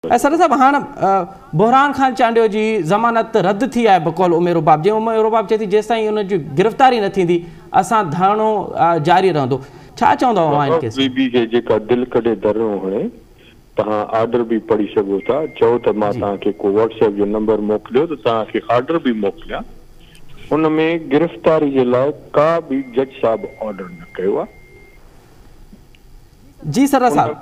Sir साहब हाँ बुरहान खान चांडियो जी ज़मानत रद्द थी है बकौल उमेर रुबाब जी उमेर रुबाब चए थी जेसि ताईं उन जी गिरफ़्तारी न थींदी असां धरणो जारी रहंदो छा चवंदो आहिनि केस बीबी खे जेका दिलि कढे धरणो हणे तव्हां ऑर्डर भी पढ़ी सघो था चओ त मां तव्हांखे को व्हाट्सएप जो नंबर मोकिलियो त तव्हांखे ऑर्डर भी मोकिलियां उन में गिरफ़्तारी जे लाइ का भी जज साहब ऑर्डर न कयो आहे जी सर साहब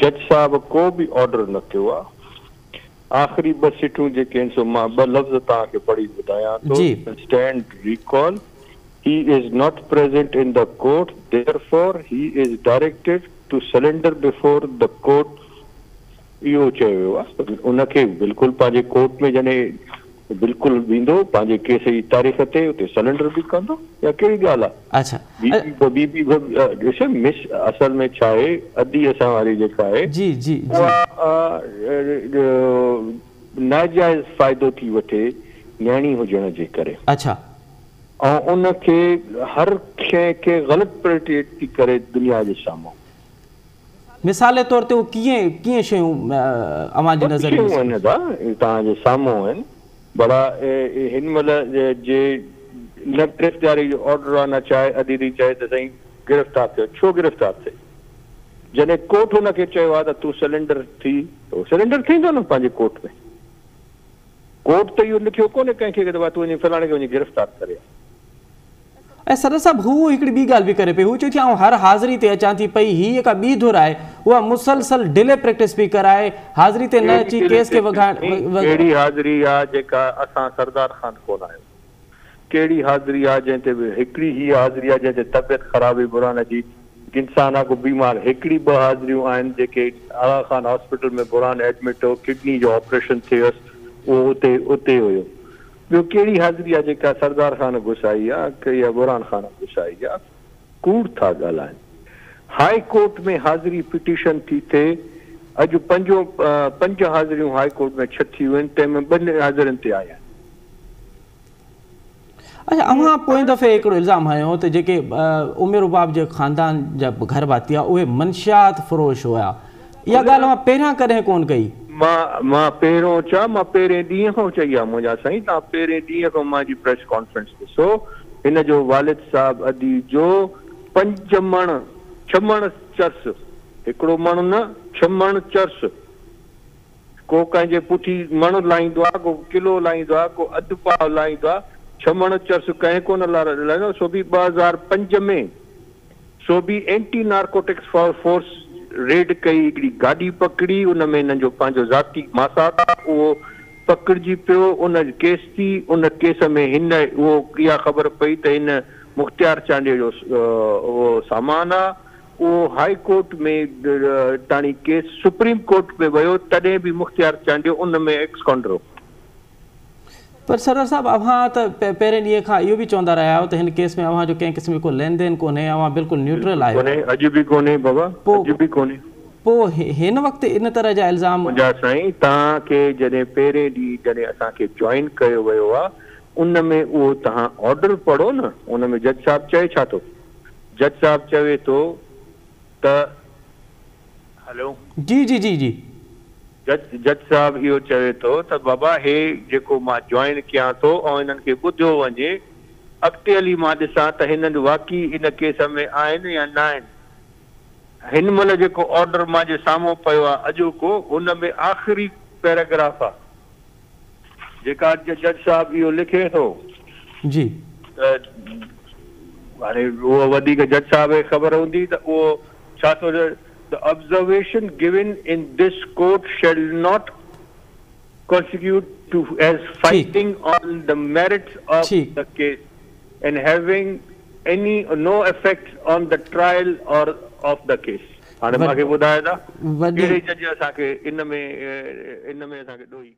जज साहब को भी ऑर्डर न कयो आहे आख़िरी ॿ सिटूं जेके आहिनि सो मां ॿ लफ़्ज़ तव्हांखे पढ़ी ॿुधायां थो stand recall he is not present in the court therefore he is directed to surrender before the court इहो चयो वियो आहे उनखे बिल्कुलु पंहिंजे कोर्ट में जॾहिं बिल्कुलु वेंदो पंहिंजे केस जी तारीख़ ते उते सरेंडर भी कंदो या कहिड़ी ॻाल्हि आहे अच्छा बीबी ॾिस मिस असल में छा आहे अदी असां वारी जेका आहे जी जी नाजाइज़ फ़ाइदो थी वठे न्याणी हुजण जे करे अच्छा ऐं उनखे हर शइ खे ग़लति प्रेडिकेट थी करे दुनिया जे साम्हूं मिसाल तौर ते कीअं कीअं शयूं अवां जी नज़र में आहिनि तव्हांजे साम्हूं आहिनि बड़ा हिन महिल जे न गिरफ़्तारी जो ऑर्डर आहे न चाहे अदीदी चाहे त साईं गिरफ़्तार थियो छो गिरफ़्तार थिए जॾहिं कोर्ट हुनखे चयो आहे त तूं सिलेंडर थी त सिलेंडर थींदो न पंहिंजे कोर्ट में कोर्ट त इहो लिखियो कोन्हे कंहिंखे कि तूं वञी फलाणे खे वञी गिरफ़्तार करे सर साहब हू हिकिड़ी ॿी ॻाल्हि बि करे पई हू चए थी हर हाज़िरी ते अचां थी पई ही जेका ॿी धुर आहे उहा मुसलसल डिले प्रैक्टिस पई कराए हाज़िरी ते न अची केस खे कहिड़ी हाज़िरी आहे जेका असां सरदार ख़ान कोन आहियूं कहिड़ी हाज़िरी आहे जंहिं ते हिकिड़ी ही हाज़िरी आहे जंहिं ते तबियत ख़राब हुई बुरहान जी इंसान आहे को बीमार हिकिड़ी ॿ हाज़िरियूं आहिनि जेके आला खान हॉस्पिटल में बुरहान एडमिट हो किडनी जो ऑपरेशन थियुसि उहो उते हुयो ॿियो कहिड़ी हाज़िरी आहे जेका सरदार ख़ान घुसाई आहे या बुरहान ख़ान घुसाई आहे कूड़ था ॻाल्हाइनि हाई कोर्ट में हाज़िरी पिटीशन थी थिए अॼु पंज हाज़िरियूं हाई कोर्ट में छथियूं आहिनि तंहिंमें 2 हाज़िरनि ते आया अच्छा अवां पोइ दफ़े हिकिड़ो इल्ज़ाम हयो त जेके उमेर रुबाब जे ख़ानदान जा घर भाती आहे उहे मंशियात फ़रोश हुआ इहा ॻाल्हि अवां पहिरियां कॾहिं कोन कई मां पहिरों चवां मां पहिरें ॾींहं खां चई आहे मुंहिंजा साईं तव्हां पहिरें ॾींहं खां मुंहिंजी प्रेस कॉन्फ्रेंस ॾिसो हिन जो वालिद साहब अदी जो 5 मण 6 मण चर्स हिकिड़ो मण न 6 मण चर्स को कंहिंजे पुठी मण लाहींदो आहे को किलो लाहींदो आहे को अधु पाव लाहींदो आहे 6 मण चर्स कंहिं कोन लाहींदो सो बि 2005 में सो बि एंटी नार्कोटिक्स फोर्स रेड कई हिकिड़ी गाॾी पकड़ी उन में हिननि जो पंहिंजो ज़ाती मासात आहे उहो पकड़िजी पियो उन केस थी उन केस में हिन उहो इहा ख़बर पई त हिन मुख़्तियार चांडियो जो उहो सामान आहे उहो हाई कोर्ट में ताणी केस सुप्रीम कोर्ट में वियो तॾहिं बि मुख़्तियार चांडियो उन में एक्सकॉन्ड्रो पर सर साहब अवां त पहिरें ॾींहं खां इहो बि चवंदा रहिया आहियो त हिन केस में अवां जो कंहिं क़िस्म जो को लेन देन कोन्हे अवां बिल्कुलु न्यूट्रल आहियो अॼु बि कोन्हे बाबा अॼु बि कोन्हे पोइ हिन वक़्तु इन तरह जा इल्ज़ाम मुंहिंजा साईं तव्हांखे जॾहिं पहिरें ॾींहुं जॾहिं असांखे जॉइन कयो वियो आहे उन में उहो तव्हां ऑर्डर पढ़ो न उन में जज साहब चए छा थो जज साहब चवे थो त हलो जी जी जी जी जज साहब इहो चवे थो त बाबा हे जेको मां जॉइन कयां थो ऐं हिननि खे ॿुधियो वञे अॻिते हली मां ॾिसां त हिननि वाक़ई इन केस में आहिनि या न आहिनि हिन महिल जेको ऑर्डर मां जे साम्हूं पियो आहे अॼोको उन में आख़िरी पैराग्राफ आहे जेका जज साहब इहो लिखे थो जी हाणे उहो वधीक जज साहब खे ख़बर हूंदी त उहो छा थो The observation given in this court shall not constitute to as fighting on the merits of the case and having no effect on the trial or of the case. हाणे मूंखे ॿुधायो था कहिड़े जज असांखे इन में असांखे ॾोही